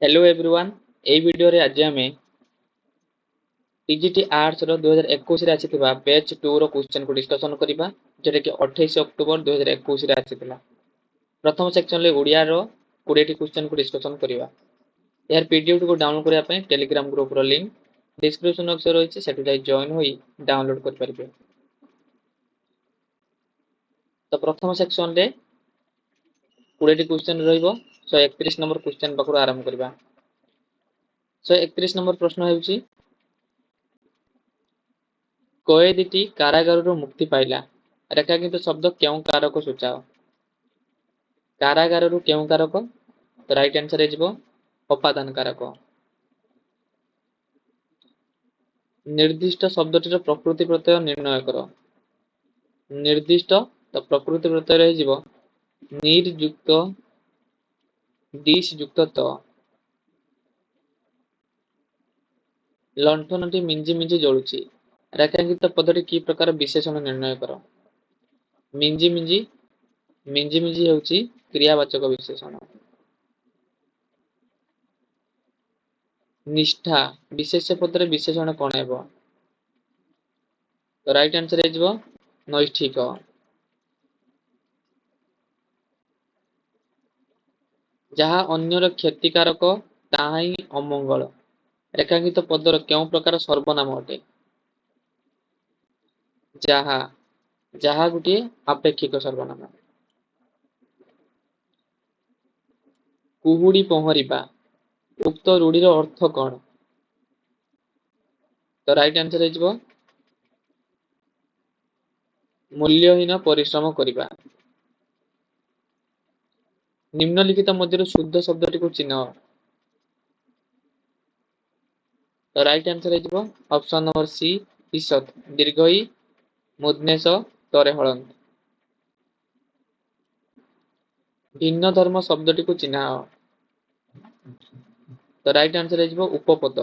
Hello everyone ए video रे आज आम टीजीटी आर्ट्स रो 2021 रे आसीथिबा बैच 2 रो क्वेश्चन को डिस्कशन करिबा जेटा कि 28 अक्टोबर 2021 रे आसीथिला। प्रथम सेक्शन ले ओडिया रो 20 टी क्वेश्चन को डिस्कशन करिबा। यार पीडीएफ को डाउनलोड करिया पय टेलीग्राम ग्रुप रो लिंक डिस्क्रिप्शन बॉक्स रे रहिछि, सेटु जाई जॉइन होई डाउनलोड कर परिबे। तो प्रथम सेक्शन रे 20 टी क्वेश्चन रहइबो। 131 नंबर क्वेश्चन पाखरो आरंभ करिबा। 131 नंबर प्रश्न हेउछि कएदीटी कारागारରୁ ମୁକ୍ତି ପାଇଲା। ରେଖାଙ୍କିତ ଶବ୍ଦ କେଉଁ କାରକ ସୂଚାଅ? କାରାଗାରରୁ କେଉଁ କାରକ? ତ ରାଇଟ୍ ଆନ୍ସର ହେଇଯିବ ଅପାଦାନ କାରକ। ନିର୍ଦ୍ଦିଷ୍ଟ ଶବ୍ଦଟିର ପ୍ରକୃତି ପ୍ରତ୍ୟୟ ନିର୍ଣ୍ଣୟ କର। ନିର୍ଦ୍ଦିଷ୍ଟ ତ ପ୍ରକୃତି ପ୍ରତ୍ୟୟ ହେଇଯିବ ନିର୍ ଯୁକ୍ତ ଦିଶ ଯୁକ୍ତ ତ। ଲଣ୍ଠନଟି ମିଞ୍ଜି ମିଞ୍ଜି ଜଳୁଛି। ରେଖାଙ୍କିତ ପଦଟି କି ପ୍ରକାର ବିଶେଷଣ ନିର୍ଣ୍ଣୟ କର। ମିଞ୍ଜି ମିଞ୍ଜି ମିଞ୍ଜି ମିଞ୍ଜି ହେଉଛି କ୍ରିୟାବାଚକ ବିଶେଷଣ। ନିଷ୍ଠା ବିଶେଷ୍ୟ ପଦରେ ବିଶେଷଣ କଣ ହେବ? ତ ରାଇଟ୍ ଆନ୍ସର ହେଇଯିବ ନୈଷ୍ଠିକ। ଯାହା ଅନ୍ୟର କ୍ଷତିକାରକ ତାହା ହିଁ ଅମଙ୍ଗଳ। ରେଖାଙ୍କିତ ପଦର କେଉଁ ପ୍ରକାର ସର୍ବନାମ ଅଟେ? ଯାହା ଯାହା ଗୋଟିଏ ଆପେକ୍ଷିକ ସର୍ବନାମ। କୁହୁଡ଼ି ପହଁରିବା ଉକ୍ତ ରୂଢ଼ିର ଅର୍ଥ କଣ? ତ ରାଇଟ୍ ଆନ୍ସର ହେଇଯିବ ମୂଲ୍ୟହୀନ ପରିଶ୍ରମ କରିବା। ନିମ୍ନଲିଖିତ ମଧ୍ୟରୁ ଶୁଦ୍ଧ ଶବ୍ଦଟିକୁ ଚିହ୍ନ। ତ ରାଇଟ୍ ଆନ୍ସର ହେଇଯିବ ଅପସନ ନମ୍ବର ସି ଇସତ୍ ଦୀର୍ଘ ଇ ମୁଦନେଶ ତରେ ହଳନ୍ତ। ଭିନ୍ନ ଧର୍ମ ଶବ୍ଦଟିକୁ ଚିହ୍ନାଅ। ତ ରାଇଟ୍ ଆନ୍ସର ହେଇଯିବ ଉପପଦ।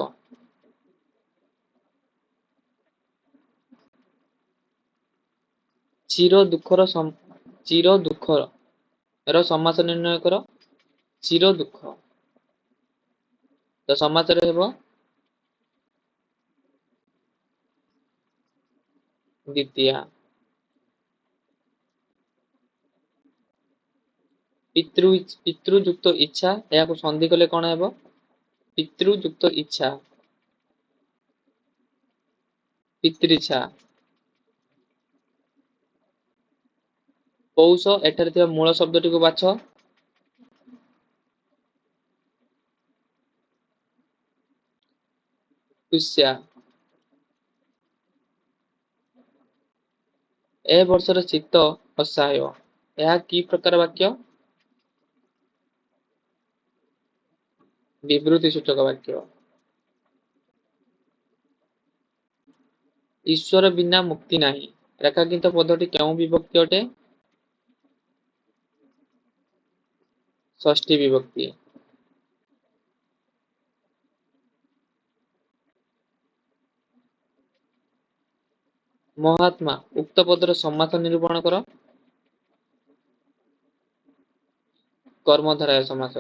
ଚିର ଦୁଃଖର ସମାସ ନିର୍ଣ୍ଣୟ କର। ଚିର ଦୁଃଖ ତ ସମାସରେ ହେବ ଦ୍ୱିତୀୟା। ପିତୃଯୁକ୍ତ ଇଚ୍ଛା ଏହାକୁ ସନ୍ଧି କଲେ କଣ ହେବ? ପିତୃଯୁକ୍ତ ଇଚ୍ଛା ପିତୃଇଚ୍ଛା। ପୌଷ ଏଠାରେ ଥିବା ମୂଳ ଶବ୍ଦଟିକୁ ବାଛ। ପୁଷ୍ୟା। ଏ ବର୍ଷର ଶୀତ ଅସହାୟ ଏହା କି ପ୍ରକାର ବାକ୍ୟ? ବିବୃତି ସୂଚକ ବାକ୍ୟ। ଈଶ୍ୱର ବିନା ମୁକ୍ତି ନାହିଁ। ରେଖାଙ୍କିତ ପଦଟି କେଉଁ ବିଭକ୍ତି ଅଟେ? ଷଷ୍ଠୀ ବିଭକ୍ତି। ମହାତ୍ମା ଉକ୍ତ ପଦର ସମାସ ନିରୂପଣ କର। କର୍ମଧାରୟ ସମାସ।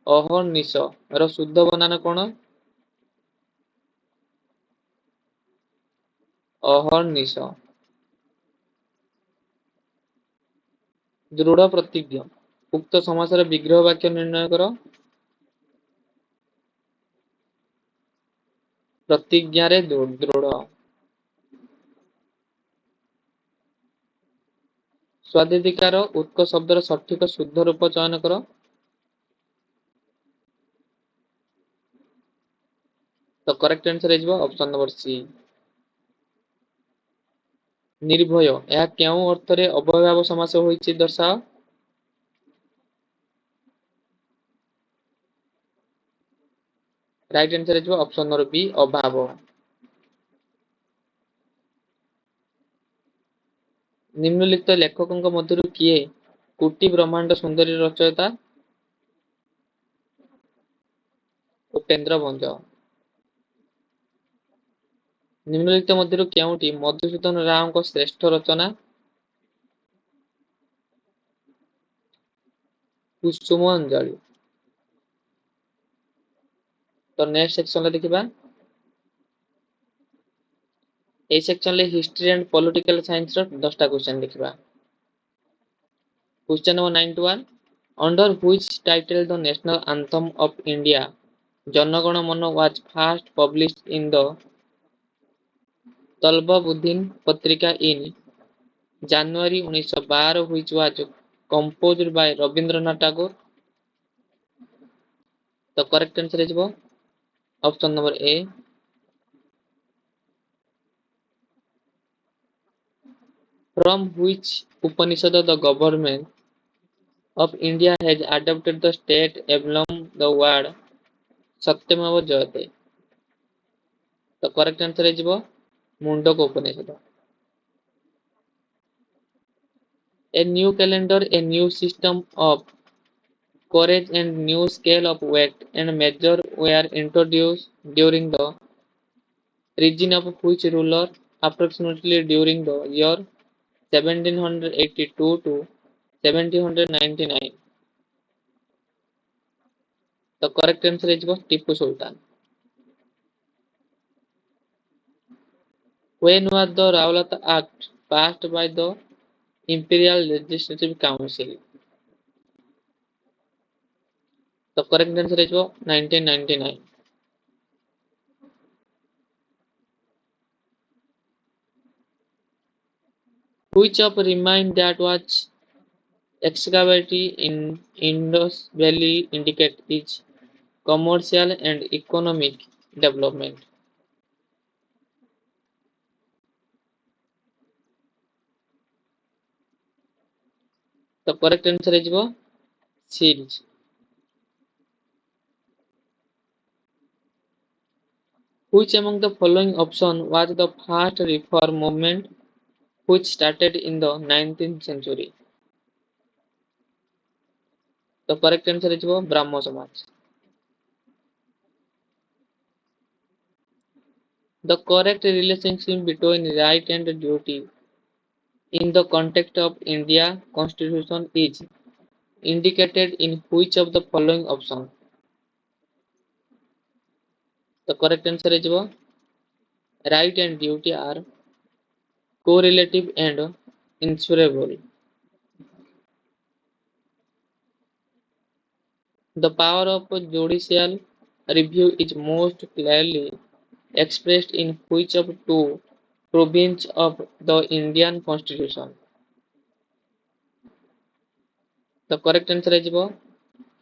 ଅହର୍ନିଶ ର ଶୁଦ୍ଧ ବନାନ କଣ? ଅହର୍ନିଶ। ଦୃଢ ପ୍ରତିଜ୍ଞ ଉକ୍ତ ସମାସର ବିଗ୍ରହ ବାକ୍ୟ ନିର୍ଣ୍ଣୟ କର। ପ୍ରତିଜ୍ଞାରେ ଦୃଢ। ସ୍ୱାଧିକାର ଉକ୍ତ ଶବ୍ଦର ସଠିକ ଶୁଦ୍ଧ ରୂପ ଚୟନ କର। ତ କରେକ୍ଟ ଆନ୍ସର ହେଇଯିବ ଅପସନ ନମ୍ବର ସି ନିର୍ଭୟ ଏହା କେଉଁ ଅର୍ଥରେ ଅବ୍ୟୟଭାବ ସମାସ ହୋଇଛି ଦର୍ଶାଅ। ରାଇଟ୍ ଆନ୍ସର ହେଇଯିବ ଅପସନ ନମ୍ବର ବି ଅଭାବ। ନିମ୍ନଲିଖିତ ଲେଖକଙ୍କ ମଧ୍ୟରୁ କିଏ କୋଟି ବ୍ରହ୍ମାଣ୍ଡ ସୁନ୍ଦରୀ ରଚୟିତା? ଉପେନ୍ଦ୍ର ଭଞ୍ଜ। ନିମ୍ନଲିଖିତ ମଧ୍ୟରୁ କେଉଁଟି ମଧୁସୂଦନ ରାଓଙ୍କ ଶ୍ରେଷ୍ଠ ରଚନା? कुसुम अंजलि। तो नेक्स्ट सेक्शन देखिबा ए सेक्शन ले हिस्ट्री एंड पॉलिटिकल साइंस रो 10टा क्वेश्चन देखिबा। Question number 91 under which title the national anthem of India Jana Gana Mana was first published in the तल्बुद्दीन पत्रिका in January 1912 which was composed by Rabindranath Tagore? The correct answer is option number A. From which Upanishad the government of India has adopted the state emblem the word Satyameva Jayate? The correct answer is Mundaka Upanishad. A new calendar, a new system of courage and new scale of weight and measure were introduced during the reign of which ruler approximately during the year 1782 to 1799? The correct answer is Tipu Sultan. When was the Rowlatt Act passed by the Imperial Legislative Council? The correct answer is 1999. Which of remains that was excavated in Indus Valley indicate its commercial and economic development? The correct answer is seals. Which among the following options was the first reform movement which started in the 19th century? The correct answer is Brahmo Samaj. The correct relationship between right and duty in the context of India Constitution is indicated in which of the following options? The correct answer is right and duty are correlative and inseparable. The power of judicial review is most clearly expressed in which of two provisions of the Indian Constitution? The correct answer is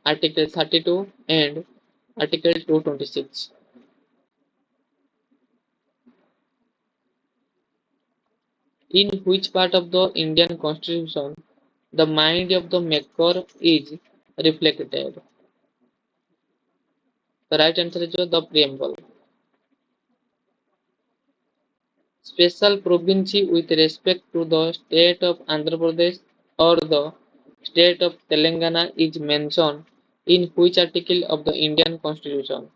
Article 32 and Article 226. In which part of the Indian Constitution the mind of the maker is reflected? The right answer is the preamble. Special province with respect to the state of Andhra Pradesh or the state of Telangana is mentioned in which article of the Indian Constitution?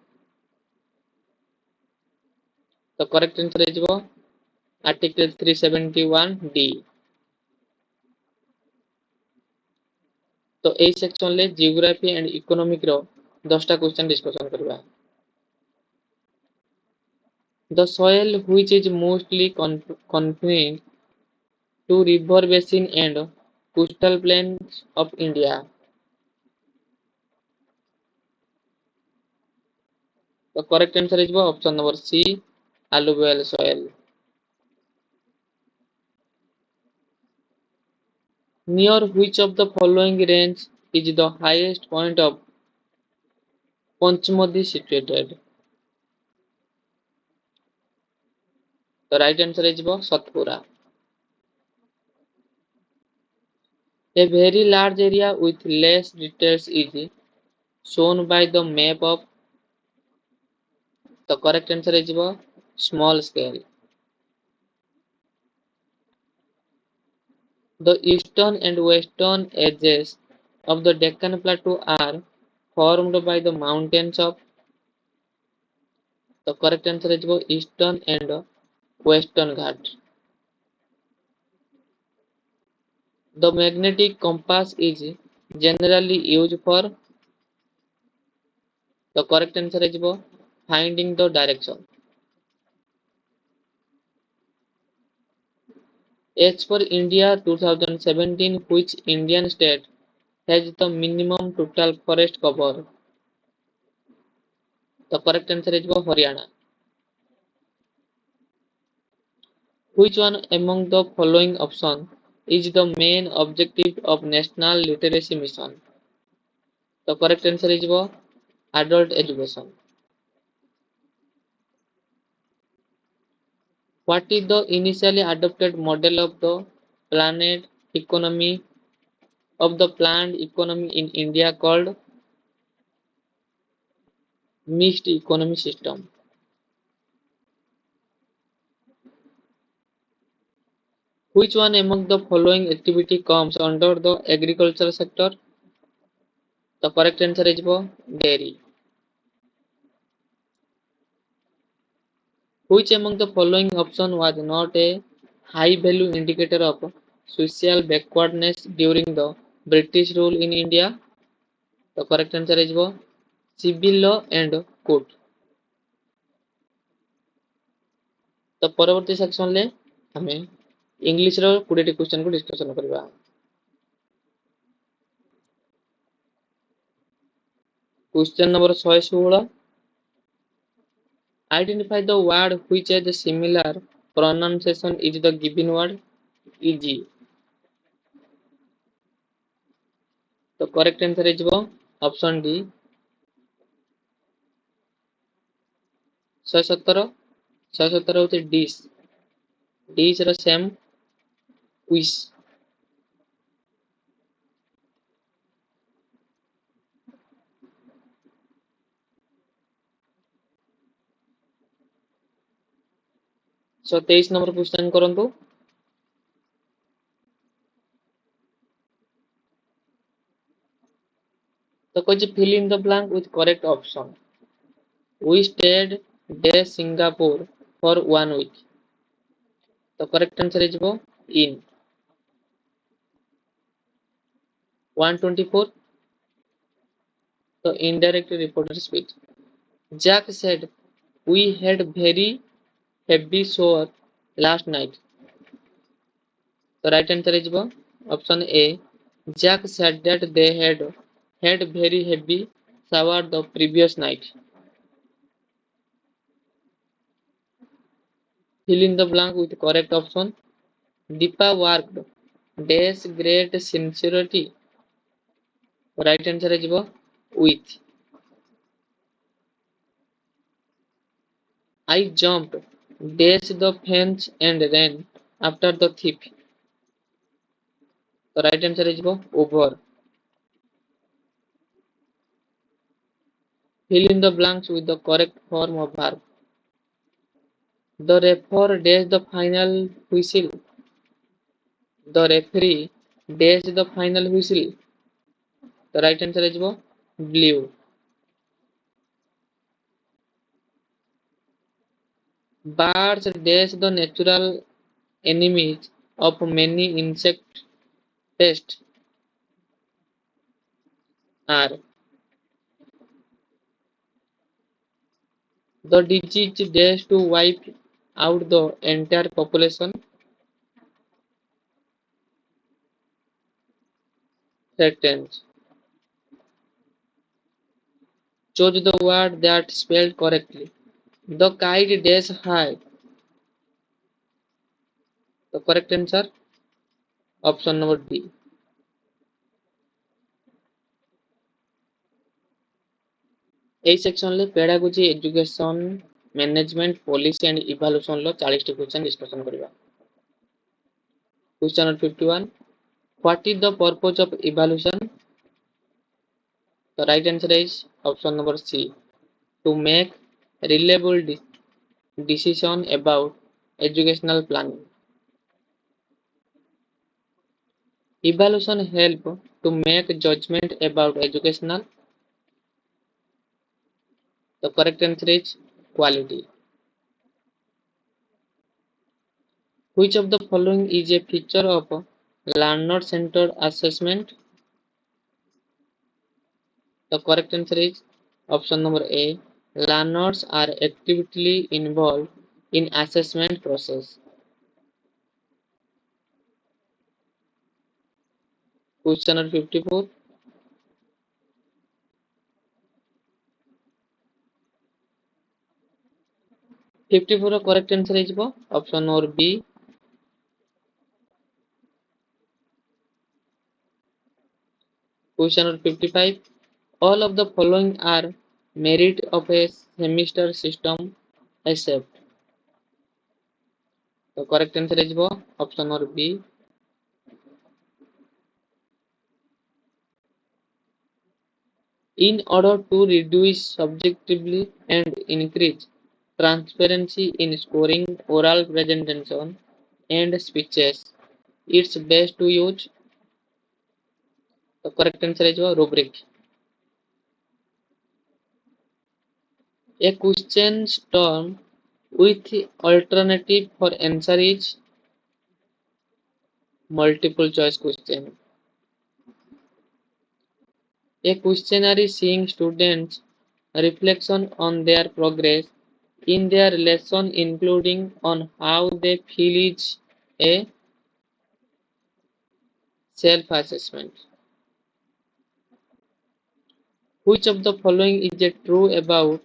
The correct answer is Article 371D. तो ए section ले geography and economic रो 10टा question discussion करबा. The soil which is mostly confined to river basin and coastal plains of India. The correct answer is option number C, alluvial soil. Near which of the following range is the highest point of Panchmadi situated? The right answer is Satpura. A very large area with less details is shown by the map of. The correct answer is small scale. The eastern and western edges of the Deccan Plateau are formed by the mountains of. The correct answer is eastern and western Ghats. The magnetic compass is generally used for. The correct answer is finding the direction. As per India 2017, which Indian state has the minimum total forest cover? The correct answer is Haryana. Which one among the following options is the main objective of National Literacy Mission? The correct answer is adult education. What is the initially adopted model of the planet economy planned economy in India called mixed economy system? Which one among the following activity comes under the agricultural sector? The correct answer is dairy. Which among the following option was not a high value indicator of social backwardness during the British rule in India? The correct answer is civil law and court. तो परवर्ती section ले हमें English रो 20 question को discussion करबा। Question number 116 identify the word which has similar pronunciation is the given word easy. तो correct answer is option D 117 117 होते डिश डिश रो same quiz. So 23 number question करंतु। तो कोई fill in the blank with correct option. We stayed day Singapore for 1 week. The correct answer is in 124. The indirect reporter speech. Jack said, "We had very heavy shower last night." The right answer is option A. Jack said that they had very heavy shower the previous night. Fill in the blank with correct option. Deepa worked dash great sincerity. Right answer is with. I jumped dash the fence and ran after the thief. The right answer is over. Fill in the blanks with the correct form of verb. The referee dashed the final whistle. The referee dashed the final whistle. The right answer is blew. Birds dash the natural enemies of many insect pests are. The disease dash to wipe out the entire population. Threatens. Choose the word that spelled correctly. The kite dash high. The correct answer option number D. এই সেকশনলে pedagogy education management policy and evaluation लो 40 टी question discussion करबा। Question number 51 what is the purpose of evaluation? The right answer is option number C to make reliable decision about educational planning. Evaluation help to make judgment about educational. The correct answer is quality. Which of the following is a feature of learner centered assessment? The correct answer is option number A. Learners are actively involved in assessment process. Question number 54. 54 correct answer is option number B. Question number 55. All of the following are merit of a semester system except. The correct answer is option number B. In order to reduce subjectivity and increase transparency in scoring oral presentation and speeches, it's best to use. The correct answer is rubric. A question term with alternative for answer is multiple choice question. A questionnaire seeing students' reflection on their progress in their lesson including on how they feel is a self-assessment. Which of the following is true about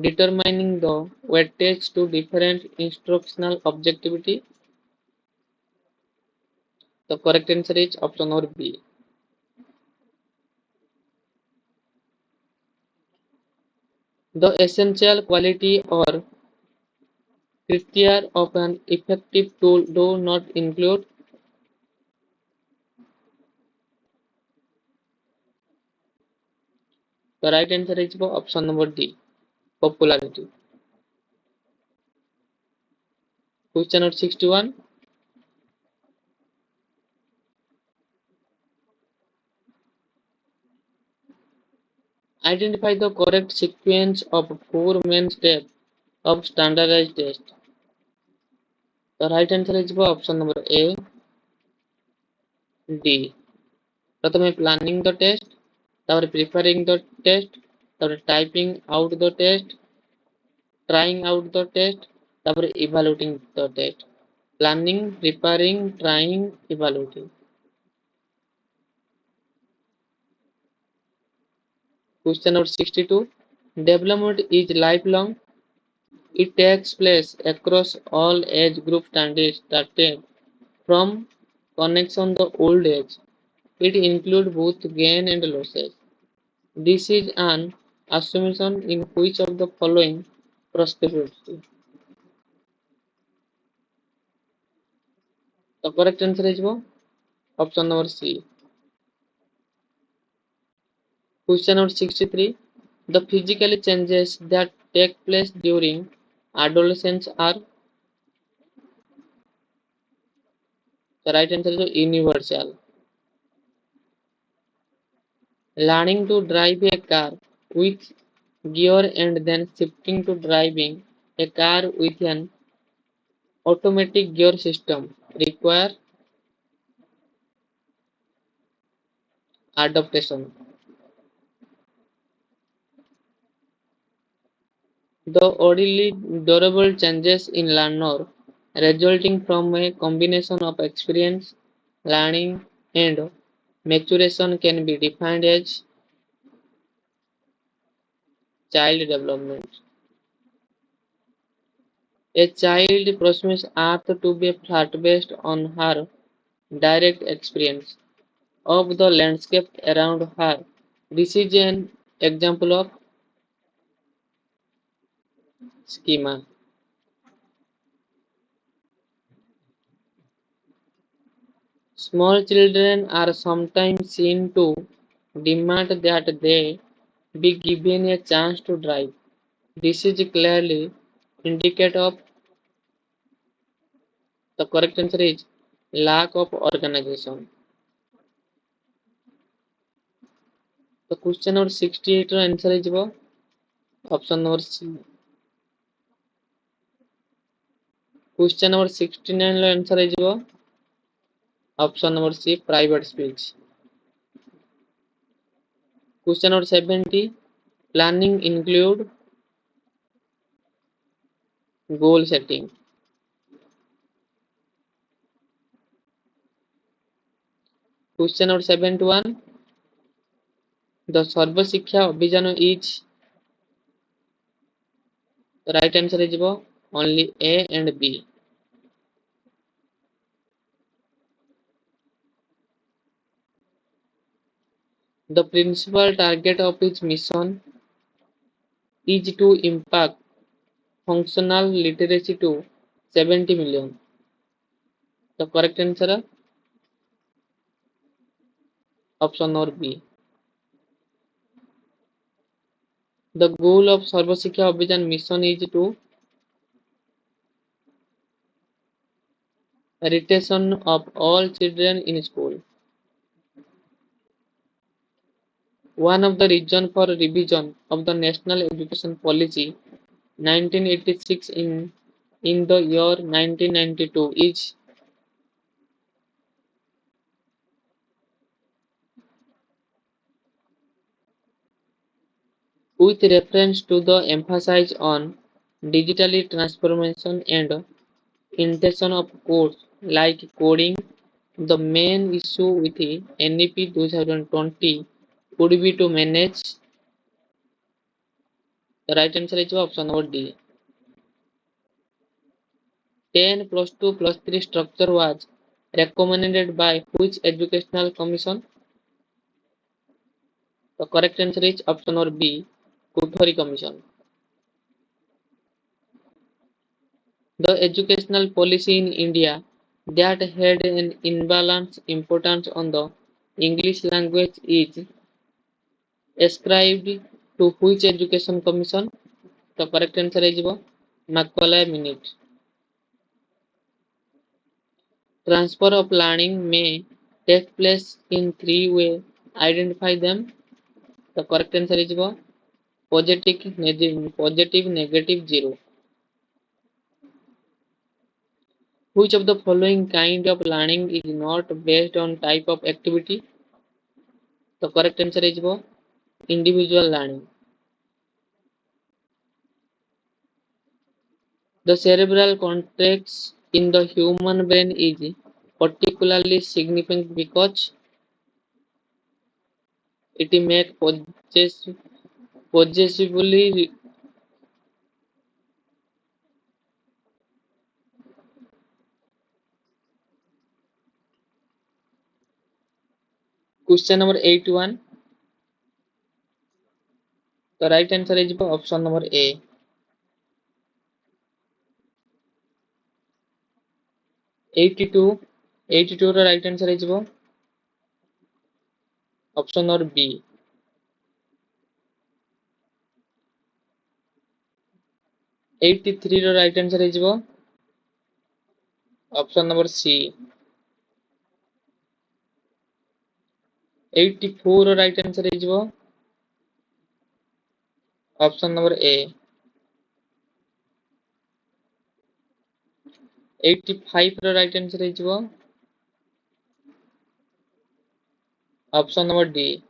determining the weightage to different instructional objectivity? The correct answer is option number B. The essential quality or criteria of an effective tool do not include. The right answer is option number D. Popularity. Question number 61. Identify the correct sequence of four main steps of standardized test. The right answer is option number A, D. प्रथमे planning the test, তারপরে preparing the test, তারপরে typing out the test, trying out the test, তারপরে evaluating the test. Planning, preparing, trying, evaluating. Question number 62. Development is lifelong. It takes place across all age group started from connection the old age. It includes both gain and losses. This is an assumption in which of the following prosperity. The correct answer is option number C. Question number 63. The physical changes that take place during adolescence are. The right answer is universal. Learning to drive a car with gear and then shifting to driving a car with an automatic gear system require adaptation. The orderly, durable changes in learner resulting from a combination of experience, learning, and maturation can be defined as child development. A child proceeds earth to be flat based on her direct experience of the landscape around her. This is an example of schema. Small children are sometimes seen to demand that they be given a chance to drive. This is clearly indicative of. The correct answer is lack of organization. The question number 68 answer is option number C. Question number 69 answer is option number C, private speech. Question number 70. Planning include goal setting. Question number 71. The Sarva Shiksha Abhiyan is, the right answer is only A and B. The principal target of its mission is to impact functional literacy to 70 million. The correct answer option or B. The goal of Sarva Shiksha Abhiyan mission is to retention of all children in school. One of the reasons for revision of the National Education Policy 1986 in the year 1992 is with reference to the emphasis on digital transformation and intention of course like coding. The main issue with the NEP 2020 would be to manage. The right answer is option number D. 10 plus 2 plus 3 structure was recommended by which educational commission? The correct answer is option number B. Kothari Commission. The educational policy in India that had an imbalanced importance on the English language is ascribed to which education commission? The correct answer is Macaulay Minute. Transfer of learning may take place in three ways. Identify them. The correct answer is positive, negative, zero. Which of the following kind of learning is not based on type of activity? The correct answer is individual learning. The cerebral cortex in the human brain is particularly significant because it makes possessively. Question number 81. The right answer is option number A. 82. 82 the right answer is option number B. 83 the right answer is option number C. 84 the right answer is option number A. 85 the right answer is option number D.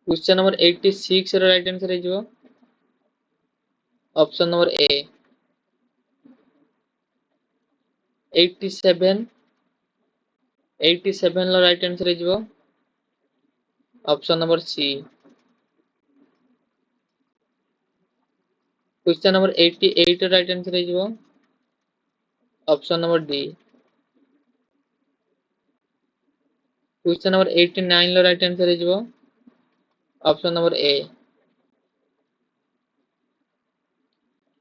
Question number 86 the right answer is option number A. 87. 87 the right answer is option number C. Question number 88 the right answer is option number D. Question number 89 the right answer is option number A.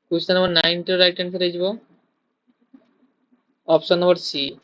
Question number 90 right answer is option number C.